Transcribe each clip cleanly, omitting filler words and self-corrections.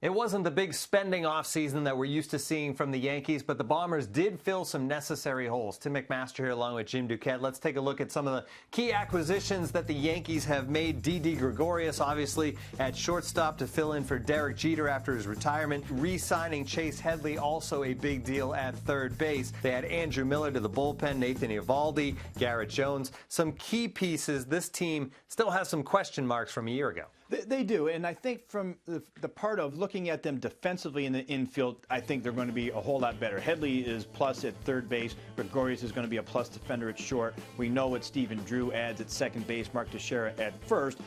It wasn't the big spending offseason that we're used to seeing from the Yankees, but the Bombers did fill some necessary holes. Tim McMaster here along with Jim Duquette. Let's take a look at some of the key acquisitions that the Yankees have made. Didi Gregorius, obviously, at shortstop to fill in for Derek Jeter after his retirement. Re-signing Chase Headley, also a big deal at third base. They had Andrew Miller to the bullpen, Nathan Eovaldi, Garrett Jones. Some key pieces. This team still has some question marks from a year ago. They do, and I think from the part of looking at them defensively in the infield, I think they're going to be a whole lot better. Headley is plus at third base. Gregorius is going to be a plus defender at short. We know what Stephen Drew adds at second base, Mark Teixeira at first.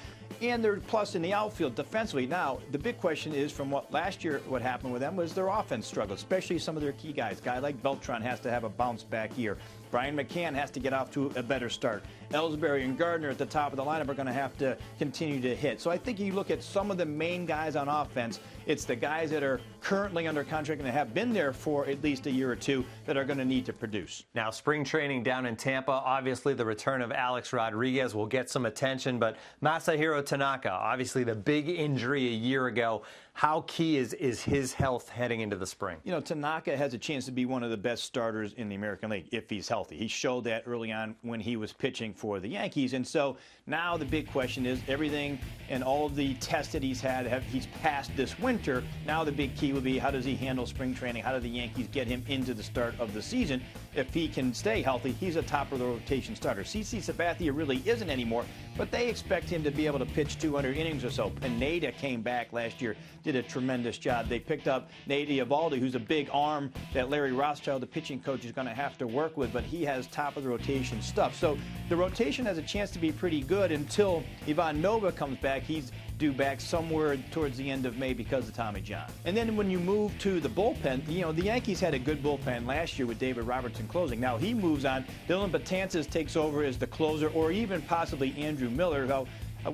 And they're plus in the outfield defensively. Now, the big question is from last year, what happened with them was their offense struggled, especially some of their key guys. A guy like Beltran has to have a bounce-back year. Brian McCann has to get off to a better start. Ellsbury and Gardner at the top of the lineup are going to have to continue to hit. So I think you look at some of the main guys on offense, it's the guys that are currently under contract and that have been there for at least a year or two that are going to need to produce. Now, spring training down in Tampa, obviously the return of Alex Rodriguez will get some attention, but Masahiro Tanaka, obviously the big injury a year ago. How key is his health heading into the spring? You know, Tanaka has a chance to be one of the best starters in the American League if he's healthy. He showed that early on when he was pitching for the Yankees. And so now the big question is everything and all of the tests that he's passed this winter. Now the big key will be how does he handle spring training? How do the Yankees get him into the start of the season? If he can stay healthy, he's a top of the rotation starter. CC Sabathia really isn't anymore, but they expect him to be able to pitch 200 innings or so. Pineda came back last year, did a tremendous job. They picked up Nathan Eovaldi, who's a big arm that Larry Rothschild, the pitching coach, is going to have to work with, but he has top of the rotation stuff. So the rotation has a chance to be pretty good until Ivan Nova comes back. He's due back somewhere towards the end of May because of Tommy John. And then when you move to the bullpen, you know, the Yankees had a good bullpen last year with David Robertson closing. Now he moves on. Dylan Betances takes over as the closer, or even possibly Andrew Miller.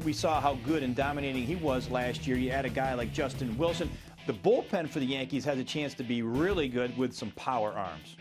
We saw how good and dominating he was last year. You add a guy like Justin Wilson. The bullpen for the Yankees has a chance to be really good with some power arms.